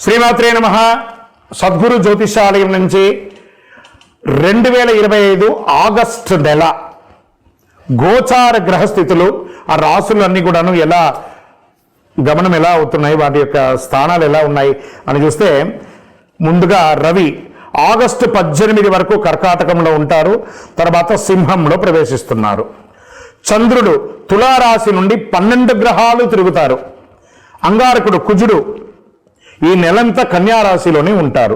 శ్రీమాత్రే నమః. సద్గురు జ్యోతిషాలయం నుంచి 2025 ఆగస్టు నెల గోచార గ్రహస్థితులు, ఆ రాసులన్నీ కూడాను ఎలా గమనం ఎలా అవుతున్నాయి, వాటి యొక్క స్థానాలు ఎలా ఉన్నాయి అని చూస్తే, ముందుగా రవి ఆగస్టు 18 వరకు కర్కాటకంలో ఉంటారు, తర్వాత సింహంలో ప్రవేశిస్తున్నారు. చంద్రుడు తులారాశి నుండి 12 గ్రహాలు తిరుగుతారు. అంగారకుడు కుజుడు ఈ నెలంతా కన్యారాశిలోనే ఉంటారు.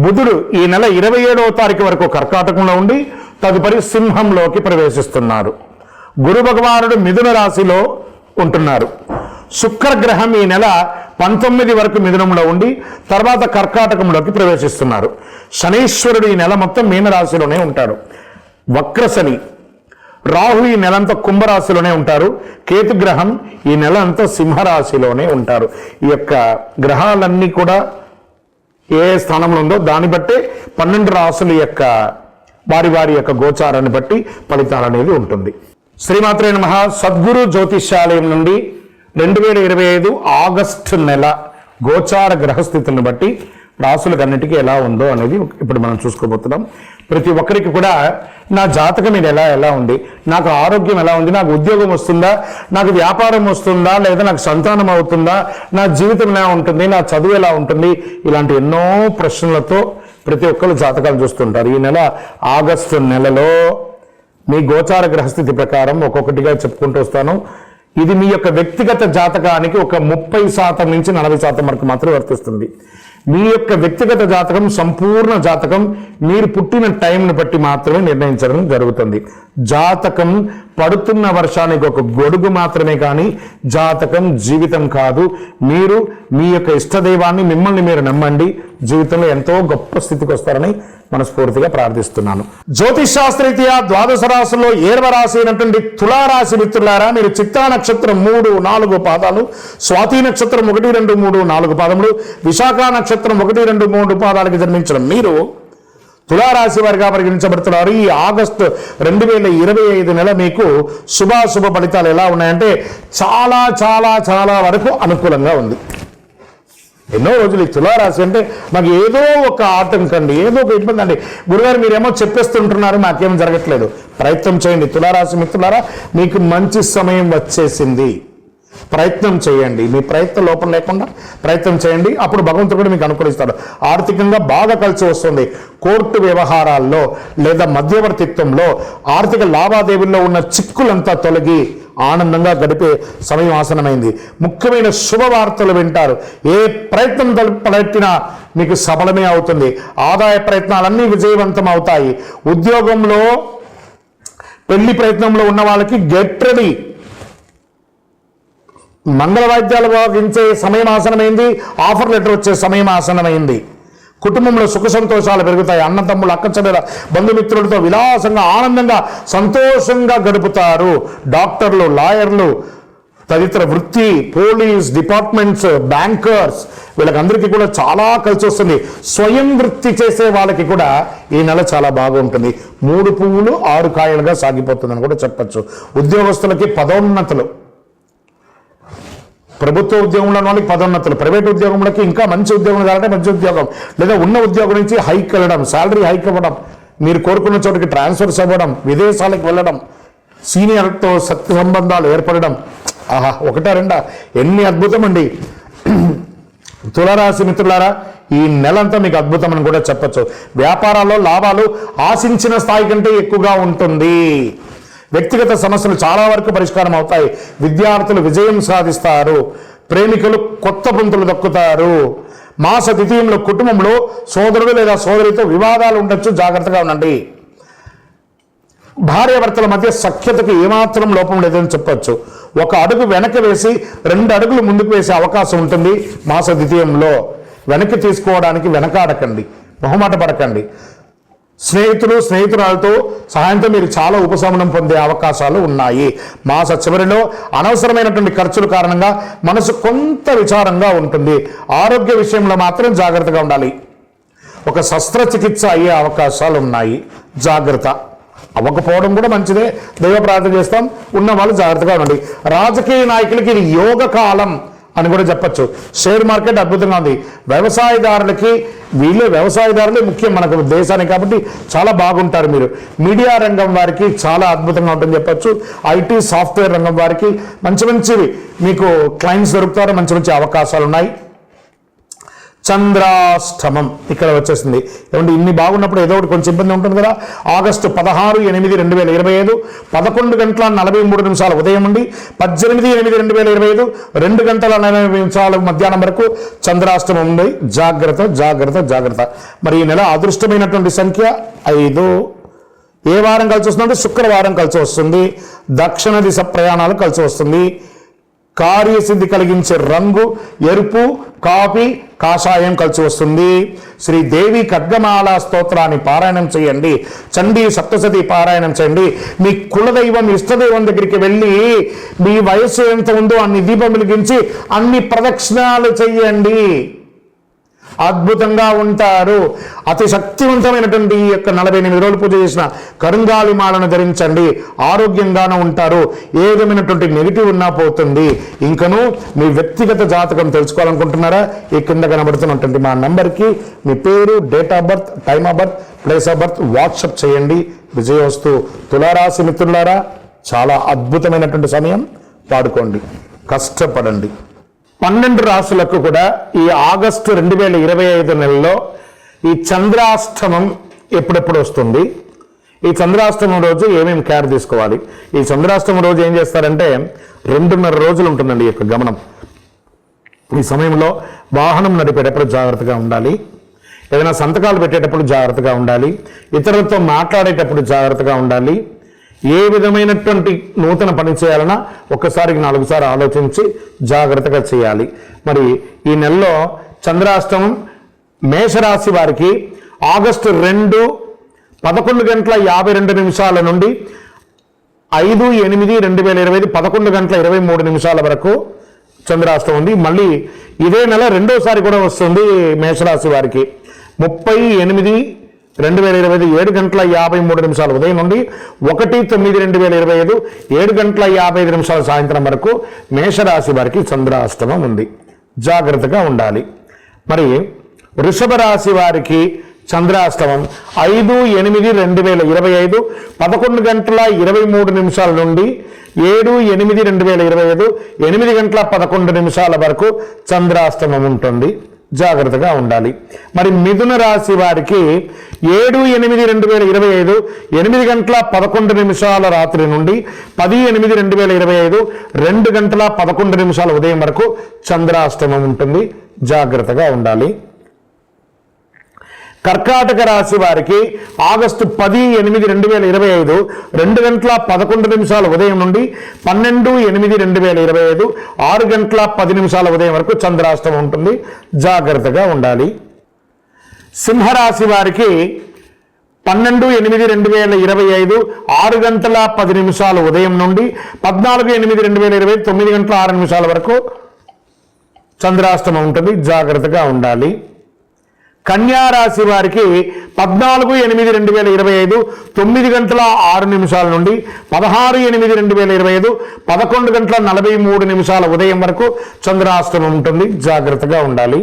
బుధుడు ఈ నెల 27వ తారీఖు వరకు కర్కాటకంలో ఉండి తదుపరి సింహంలోకి ప్రవేశిస్తున్నారు. గురు భగవానుడు మిథున రాశిలో ఉంటున్నారు. శుక్రగ్రహం ఈ నెల 19 వరకు మిథునంలో ఉండి తర్వాత కర్కాటకంలోకి ప్రవేశిస్తున్నారు. శనీశ్వరుడు ఈ నెల మొత్తం మీనరాశిలోనే ఉంటాడు. వక్రశని రాహు ఈ నెలంతా కుంభరాశిలోనే ఉంటారు. కేతుగ్రహం ఈ నెల అంతా సింహరాశిలోనే ఉంటారు. ఈ యొక్క గ్రహాలన్నీ కూడా ఏ స్థానంలో ఉందో దాన్ని బట్టే 12 రాశుల యొక్క వారి యొక్క గోచారాన్ని బట్టి ఫలితాలు అనేది ఉంటుంది. శ్రీమాత్రే నమః. సద్గురు జ్యోతిషాలయం నుండి 2025 ఆగస్టు నెల గోచార గ్రహస్థితులను బట్టి రాసులకు అన్నిటికీ ఎలా ఉందో అనేది ఇప్పుడు మనం చూసుకోబోతున్నాం. ప్రతి ఒక్కరికి కూడా నా జాతకం ఇది ఎలా ఉంది, నాకు ఆరోగ్యం ఎలా ఉంది, నాకు ఉద్యోగం వస్తుందా, నాకు వ్యాపారం వస్తుందా, లేదా నాకు సంతానం అవుతుందా, నా జీవితం ఎలా ఉంటుంది, నా చదువు ఎలా ఉంటుంది, ఇలాంటి ఎన్నో ప్రశ్నలతో ప్రతి ఒక్కరు జాతకాలు చూస్తుంటారు. ఈ నెల ఆగస్టు నెలలో మీ గోచార గ్రహస్థితి ప్రకారం ఒక్కొక్కటిగా చెప్పుకుంటూ వస్తాను. ఇది మీ యొక్క వ్యక్తిగత జాతకానికి ఒక 30% నుంచి 40% వరకు మాత్రమే వర్తిస్తుంది. మీ యొక్క వ్యక్తిగత జాతకం, సంపూర్ణ జాతకం మీరు పుట్టిన టైంని బట్టి మాత్రమే నిర్ణయించడం జరుగుతుంది. జాతకం పడుతున్న వర్షానికి ఒక గొడుగు మాత్రమే, కానీ జాతకం జీవితం కాదు. మీరు మీ యొక్క ఇష్టదైవాన్ని, మిమ్మల్ని మీరు నమ్మండి, జీవితంలో ఎంతో గొప్ప స్థితికి వస్తారని మనస్ఫూర్తిగా ప్రార్థిస్తున్నాను. జ్యోతిష్ శాస్త్రరీత్యా ద్వాదశ రాశుల్లో 7వ రాశి అయినటువంటి తులారాశి మిత్రులారా, మీరు చిత్తా నక్షత్రం 3, 4 పాదాలు, స్వాతి నక్షత్రం 1, 2, 3, 4 పాదములు, విశాఖ నక్షత్రం 1, 2, 3 పాదాలకు జన్మించడం మీరు తులారాశి వారిగా పరిగణించబడుతున్నారు. ఈ ఆగస్టు 2025 నెల మీకు శుభాశుభ ఫలితాలు ఎలా ఉన్నాయంటే చాలా చాలా చాలా వరకు అనుకూలంగా ఉంది. ఎన్నో రోజులు ఈ తులారాశి అంటే నాకు ఏదో ఒక ఆటంకండి, ఏదో ఒక ఇబ్బంది అండి. గురుగారు మీరేమో చెప్పేస్తుంటున్నారు, నాకేం జరగట్లేదు. ప్రయత్నం చేయండి తులారాశి మిత్రులారా, మీకు మంచి సమయం వచ్చేసింది. ప్రయత్నం చేయండి, మీ ప్రయత్నం లోపం లేకుండా ప్రయత్నం చేయండి, అప్పుడు భగవంతుడు కూడా మీకు అనుకూలిస్తాడు. ఆర్థికంగా బాగా కలిసి వస్తుంది. కోర్టు వ్యవహారాల్లో లేదా మధ్యవర్తిత్వంలో ఆర్థిక లావాదేవీల్లో ఉన్న చిక్కులంతా తొలగి ఆనందంగా గడిపే సమయం ఆసనమైంది. ముఖ్యమైన శుభవార్తలు వింటారు. ఏ ప్రయత్నం తలపెట్టినా మీకు సఫలమే అవుతుంది. ఆదాయ ప్రయత్నాలన్నీ విజయవంతం అవుతాయి. ఉద్యోగంలో పెళ్లి ప్రయత్నంలో ఉన్న వాళ్ళకి గెట్ రెడీ. మంగళ వాయిద్యాలు వాయించే సమయం ఆసనమైంది. ఆఫర్ లెటర్ వచ్చే సమయం ఆసనమైంది. కుటుంబంలో సుఖ సంతోషాలు పెరుగుతాయి. అన్నతమ్ములు, అక్కచెల్లెల, బంధుమిత్రులతో విలాసంగా ఆనందంగా సంతోషంగా గడుపుతారు. డాక్టర్లు, లాయర్లు, తదితర వృత్తి, పోలీస్ డిపార్ట్మెంట్స్, బ్యాంకర్స్, వీళ్ళకందరికీ కూడా చాలా కలిసి వస్తుంది. స్వయం వృత్తి చేసే వాళ్ళకి కూడా ఈ నెల చాలా బాగుంటుంది. 3 పువ్వులు 6 కాయలుగా సాగిపోతుందని కూడా చెప్పచ్చు. ఉద్యోగస్తులకి పదోన్నతులు, ప్రభుత్వ ఉద్యోగంలో వాళ్ళకి పదోన్నతులు, ప్రైవేట్ ఉద్యోగంలోకి ఇంకా మంచి ఉద్యోగం కావాలంటే మంచి ఉద్యోగం, లేదా ఉన్న ఉద్యోగం నుంచి హైక్ వెళ్ళడం, శాలరీ హైక్ ఇవ్వడం, మీరు కోరుకున్న చోటికి ట్రాన్స్ఫర్స్ అవ్వడం, విదేశాలకు వెళ్ళడం, సీనియర్తో సత్య సంబంధాలు ఏర్పడడం, ఆహా ఒకటా రెండా, ఎన్ని అద్భుతం అండి. తులారాశి మిత్రులారా, ఈ నెలంతా మీకు అద్భుతం అని కూడా చెప్పచ్చు. వ్యాపారాల్లో లాభాలు ఆశించిన స్థాయి కంటే ఎక్కువగా ఉంటుంది. వ్యక్తిగత సమస్యలు చాలా వరకు పరిష్కారం అవుతాయి. విద్యార్థులు విజయం సాధిస్తారు. ప్రేమికులు కొత్త పొంతులు దక్కుతారు. మాస ద్వితీయంలో కుటుంబంలో సోదరుడు లేదా సోదరితో వివాదాలు ఉండొచ్చు, జాగ్రత్తగా ఉండండి. భార్యాభర్తల మధ్య సఖ్యతకు ఏమాత్రం లోపం లేదని చెప్పొచ్చు. 1 అడుగు వెనక్కి వేసి 2 అడుగులు ముందుకు వేసే అవకాశం ఉంటుంది. మాస ద్వితీయంలో వెనక్కి తీసుకోవడానికి వెనకాడకండి, మొహమాట పడకండి. స్నేహితురాలతో సహాయంతో మీరు చాలా ఉపశమనం పొందే అవకాశాలు ఉన్నాయి. మాస చివరిలో అనవసరమైనటువంటి ఖర్చుల కారణంగా మనసు కొంత విచారంగా ఉంటుంది. ఆరోగ్య విషయంలో మాత్రం జాగ్రత్తగా ఉండాలి. ఒక శస్త్రచికిత్స అయ్యే అవకాశాలు ఉన్నాయి, జాగ్రత్త. అవ్వకపోవడం కూడా మంచిదే, దైవ ప్రార్థన చేస్తాం. ఉన్న వాళ్ళు జాగ్రత్తగా ఉండండి. రాజకీయ నాయకులకి ఇది యోగ కాలం అని కూడా చెప్పచ్చు. షేర్ మార్కెట్ అద్భుతంగా ఉంది. వ్యవసాయదారులకి వ్యవసాయదారులే ముఖ్యం మనకు దేశానికి, కాబట్టి చాలా బాగుంటారు మీరు. మీడియా రంగం వారికి చాలా అద్భుతంగా ఉంటుంది చెప్పచ్చు. ఐటీ సాఫ్ట్వేర్ రంగం వారికి మంచి మీకు క్లయింట్స్ దొరుకుతారు, మంచి అవకాశాలు ఉన్నాయి. చంద్రాష్టమం ఇక్కడ వచ్చేసింది. ఏమంటే ఇన్ని బాగున్నప్పుడు ఏదో ఒకటి కొంచెం ఇబ్బంది ఉంటుంది కదా. ఆగస్టు 16/8/2025 11:43 ఉదయం నుండి 18/8/2025 2:40 మధ్యాహ్నం వరకు చంద్రాష్టమం ఉంది. జాగ్రత్త. మరి ఈ నెల అదృష్టమైనటువంటి సంఖ్య 5. ఏ వారం కలిసి వస్తుందంటే శుక్రవారం కలిసి వస్తుంది. దక్షిణ దిశ ప్రయాణాలు కలిసి వస్తుంది. కార్యసిద్ధి కలిగించే రంగు ఎరుపు, కాఫీ, కాషాయం కలిసి వస్తుంది. శ్రీదేవి ఖడ్గమాల స్తోత్రాన్ని పారాయణం చేయండి. చండీ సప్తశతి పారాయణం చేయండి. మీ కులదైవం ఇష్టదైవం దగ్గరికి వెళ్ళి మీ వయస్సు ఎంత ఉందో అన్ని దీపం వెలిగించి అన్ని ప్రదక్షిణాలు చెయ్యండి. అద్భుతంగా ఉంటారు. అతి శక్తివంతమైనటువంటి ఈ యొక్క 48 రోజులు పూజ చేసిన కరుంగాలి మాలను ధరించండి. ఆరోగ్యంగానే ఉంటారు. ఏ విధమైనటువంటి నెగిటివ్ ఉన్నా పోతుంది. ఇంకను మీ వ్యక్తిగత జాతకం తెలుసుకోవాలనుకుంటున్నారా? ఈ కింద కనబడుతున్నటువంటి మా నంబర్కి మీ పేరు, date of birth, time of birth, place of birth WhatsApp చేయండి. విజయవస్తు. తులారాశి మిత్రులారా, చాలా అద్భుతమైనటువంటి సమయం, వాడుకోండి, కష్టపడండి. 12 రాశులకు కూడా ఈ ఆగస్టు 2025 నెలలో ఈ చంద్రాష్టమం ఎప్పుడెప్పుడు వస్తుంది, ఈ చంద్రాష్టమం రోజు ఏమేమి కేర్ తీసుకోవాలి. ఈ చంద్రాష్టమం రోజు ఏం చేస్తారంటే 2.5 రోజులు ఉంటుందండి ఈ యొక్క గమనం. ఈ సమయంలో వాహనం నడిపేటప్పుడు జాగ్రత్తగా ఉండాలి. ఏదైనా సంతకాలు పెట్టేటప్పుడు జాగ్రత్తగా ఉండాలి. ఇతరులతో మాట్లాడేటప్పుడు జాగ్రత్తగా ఉండాలి. ఏ విధమైనటువంటి నూతన పని చేయాలన్నా ఒక్కసారికి 4 సార్లు ఆలోచించి జాగ్రత్తగా చేయాలి. మరి ఈ నెలలో చంద్రాష్టమం మేషరాశి వారికి ఆగస్టు 2 11:52 నుండి 5/8/2025 11:23 వరకు చంద్రాష్టమం ఉంది. మళ్ళీ ఇదే నెల రెండోసారి కూడా వస్తుంది మేషరాశి వారికి 30/8/2025 7:53 ఉదయం నుండి 1/9/2025 7:55 సాయంత్రం వరకు మేషరాశి వారికి చంద్రాష్టమం ఉంది. జాగ్రత్తగా ఉండాలి. మరి వృషభ రాశి వారికి చంద్రాష్టమం 5/8/2025 11:23 నుండి 7/8/2025 8:11 వరకు చంద్రాష్టమం ఉంటుంది. జాగ్రత్తగా ఉండాలి. మరి మిథున రాశి వారికి 7/8/2025 8:11 రాత్రి నుండి 10/8/2025 2:11 ఉదయం వరకు చంద్రాష్టమం ఉంటుంది. జాగ్రత్తగా ఉండాలి. కర్కాటక రాశి వారికి ఆగస్టు 10/8/2025 2:11 ఉదయం నుండి 12/8/2025 6:10 ఉదయం వరకు చంద్రాష్టమం ఉంటుంది. జాగ్రత్తగా ఉండాలి. సింహరాశి వారికి 12/8/2025 6:10 ఉదయం నుండి 14/8/2025 9:06 వరకు చంద్రాష్టమం ఉంటుంది. జాగ్రత్తగా ఉండాలి. కన్యా రాశి వారికి 14/8/2025 9:06 నుండి 16/8/2025 11:43 ఉదయం వరకు చంద్రాష్టమం ఉంటుంది. జాగ్రత్తగా ఉండాలి.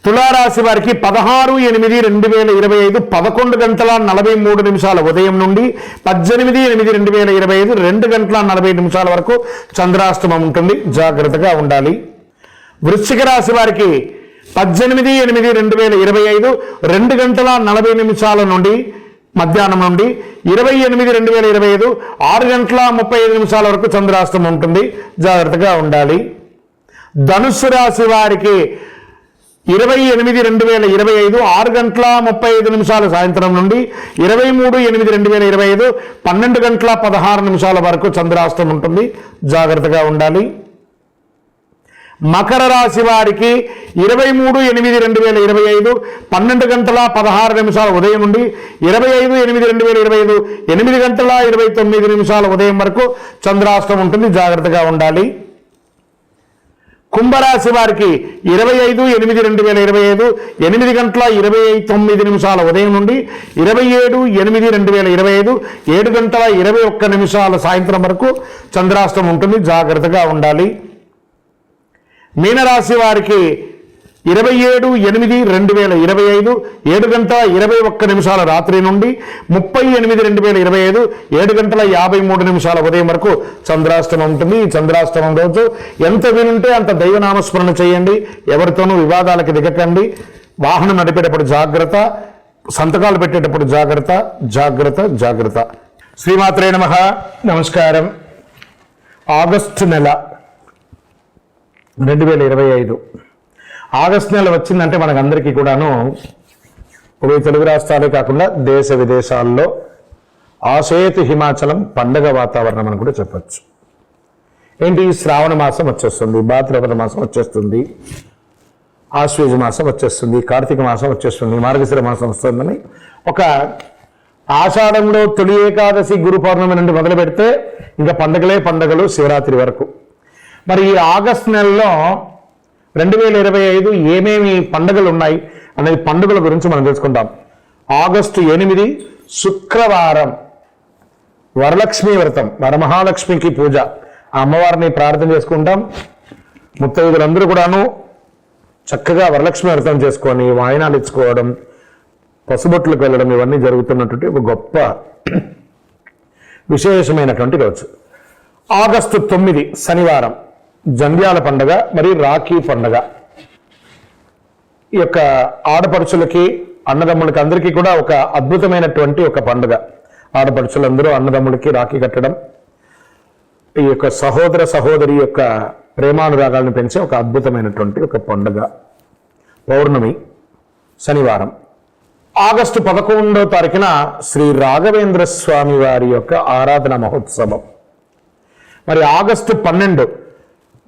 తులారాశి వారికి 16/8/2025 11:43 ఉదయం నుండి 18/8/2025 2:40 వరకు చంద్రాష్టమం ఉంటుంది. జాగ్రత్తగా ఉండాలి. వృశ్చిక రాశి వారికి 18/8/2025 2:40 నుండి మధ్యాహ్నం నుండి 20/8/2025 6:35 వరకు చంద్రాష్టమం ఉంటుంది. జాగ్రత్తగా ఉండాలి. ధనుస్సు రాశి వారికి 20/8/2025 6:35 సాయంత్రం నుండి 23/8/2025 12:16 వరకు చంద్రాష్టమం ఉంటుంది. జాగ్రత్తగా ఉండాలి. మకర రాశి వారికి 23/8/2025 12:16 ఉదయం నుండి 25/8/2025 8:29 ఉదయం వరకు చంద్రాష్టమం ఉంటుంది. జాగ్రత్తగా ఉండాలి. కుంభరాశి వారికి 25/8/2025 8:29 ఉదయం నుండి 27/8/2025 7:21 సాయంత్రం వరకు చంద్రాష్టమం ఉంటుంది. జాగ్రత్తగా ఉండాలి. మీనరాశి వారికి 27/8/2025 7:21 రాత్రి నుండి 30/8/2025 7:53 ఉదయం వరకు చంద్రాష్టమం ఉంటుంది. ఈ చంద్రాష్టమం రోజు ఎంత వీలుంటే అంత దైవనామస్మరణ చేయండి. ఎవరితోనూ వివాదాలకు దిగకండి. వాహనం నడిపేటప్పుడు జాగ్రత్త, సంతకాలు పెట్టేటప్పుడు జాగ్రత్త జాగ్రత్త జాగ్రత్త. శ్రీమాత్రే నమః. నమస్కారం. ఆగస్టు నెల 2025 ఆగస్టు నెల వచ్చిందంటే మనకందరికీ కూడాను ఉభయ తెలుగు రాష్ట్రాలే కాకుండా దేశ విదేశాల్లో ఆసేతు హిమాచలం పండగ వాతావరణం అని కూడా చెప్పచ్చు. ఏంటి, శ్రావణ మాసం వచ్చేస్తుంది, భాద్రపద మాసం వచ్చేస్తుంది, ఆశ్వేజ మాసం వచ్చేస్తుంది, కార్తీక మాసం వచ్చేస్తుంది, మార్గశిర మాసం వస్తుందని ఒక ఆషాఢంలో తొలి ఏకాదశి గురు పౌర్ణమి నుండి మొదలు పెడితే ఇంకా పండగలు శివరాత్రి వరకు. మరి ఈ ఆగస్టు నెలలో 2025 ఏమేమి పండుగలు ఉన్నాయి అనేది పండుగల గురించి మనం తెలుసుకుంటాం. ఆగస్టు 8 శుక్రవారం వరలక్ష్మి వ్రతం, వరమహాలక్ష్మికి పూజ. ఆ అమ్మవారిని ప్రార్థన చేసుకుంటాం. ముత్తైదులందరూ కూడాను చక్కగా వరలక్ష్మి వ్రతం చేసుకొని వాయినాలు ఇచ్చుకోవడం, పసుబొట్లకు వెళ్ళడం, ఇవన్నీ జరుగుతున్నటువంటి ఒక గొప్ప విశేషమైనటువంటి రోజు. ఆగస్టు 9 శనివారం జంధ్యాల పండుగ మరియు రాఖీ పండుగ. ఈ యొక్క ఆడపడుచులకి అన్నదమ్ములకి అందరికీ కూడా ఒక అద్భుతమైనటువంటి ఒక పండుగ. ఆడపడుచులందరూ అన్నదమ్ములకి రాఖీ కట్టడం, ఈ యొక్క సహోదర సహోదరి యొక్క ప్రేమానురాగాలను పెంచే ఒక అద్భుతమైనటువంటి ఒక పండుగ. పౌర్ణమి శనివారం. ఆగస్టు 11వ తారీఖున శ్రీ రాఘవేంద్ర స్వామి వారి యొక్క ఆరాధన మహోత్సవం. మరి ఆగస్టు 12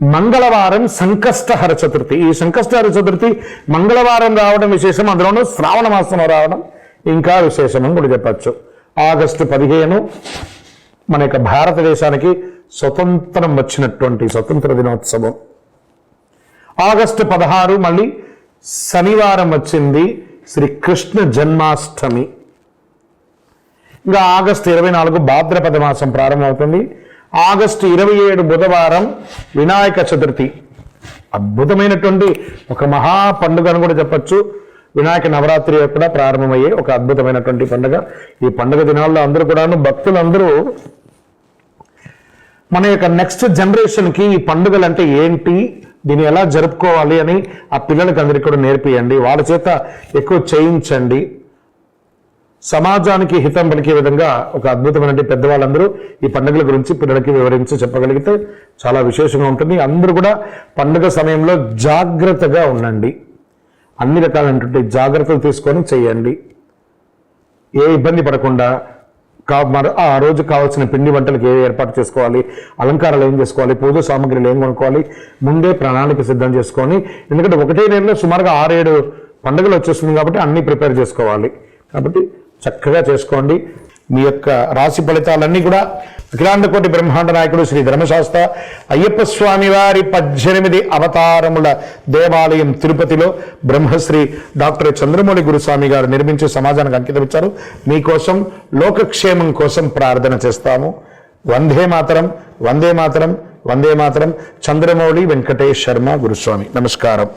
మంగళవారం సంకష్టహర చతుర్థి. ఈ సంకష్టహర చతుర్థి మంగళవారం రావడం విశేషం, అందులోనూ శ్రావణ మాసంలో రావడం ఇంకా విశేషం అని కూడా చెప్పచ్చు. ఆగస్టు 15 మన యొక్క భారతదేశానికి స్వతంత్రం వచ్చినటువంటి స్వతంత్ర దినోత్సవం. ఆగస్టు 16 మళ్ళీ శనివారం వచ్చింది, శ్రీ కృష్ణ జన్మాష్టమి. ఇంకా ఆగస్టు 24 భాద్రపద మాసం ప్రారంభమవుతుంది. ఆగస్టు 27 బుధవారం వినాయక చతుర్థి. అద్భుతమైనటువంటి ఒక మహా పండుగ అని కూడా చెప్పచ్చు. వినాయక నవరాత్రి కూడా ప్రారంభమయ్యే ఒక అద్భుతమైనటువంటి పండుగ. ఈ పండుగ దినాల్లో అందరూ కూడాను భక్తులందరూ మన యొక్క నెక్స్ట్ జనరేషన్కి ఈ పండుగలు అంటే ఏంటి, దీన్ని ఎలా జరుపుకోవాలి అని ఆ పిల్లలకి అందరికీ కూడా నేర్పియండి. వాళ్ళ చేత ఎక్కువ చేయించండి. సమాజానికి హితం పలికే విధంగా ఒక అద్భుతమైన పెద్దవాళ్ళందరూ ఈ పండుగల గురించి పిల్లలకి వివరించి చెప్పగలిగితే చాలా విశేషంగా ఉంటుంది. అందరూ కూడా పండుగ సమయంలో జాగ్రత్తగా ఉండండి. అన్ని రకాలైనటువంటి జాగ్రత్తలు తీసుకొని చేయండి. ఏ ఇబ్బంది పడకుండా ఆ రోజు కావాల్సిన పిండి వంటలకు ఏ ఏర్పాటు చేసుకోవాలి, అలంకారాలు ఏం చేసుకోవాలి, పూజ సామాగ్రిలు ఏం కొనుక్కోవాలి, ముందే ప్రణాళిక సిద్ధం చేసుకొని, ఎందుకంటే ఒకటే నెలలో సుమారుగా 6-7 పండుగలు వచ్చేస్తుంది కాబట్టి అన్నీ ప్రిపేర్ చేసుకోవాలి. కాబట్టి చక్కగా చేసుకోండి. మీ యొక్క రాశి ఫలితాలన్నీ కూడా అఖిలాండకోటి బ్రహ్మాండ నాయకుడు శ్రీ ధర్మశాస్త్ర అయ్యప్ప స్వామి వారి 18 అవతారముల దేవాలయం తిరుపతిలో బ్రహ్మశ్రీ డాక్టర్ చంద్రమౌళి గురుస్వామి గారు నిర్మించి సమాజానికి అంకితం ఇచ్చారు. మీకోసం లోకక్షేమం కోసం ప్రార్థన చేస్తాము. వందే మాతరం, వందే మాతరం, వందే మాతరం. చంద్రమౌళి వెంకటేష్ శర్మ గురుస్వామి. నమస్కారం.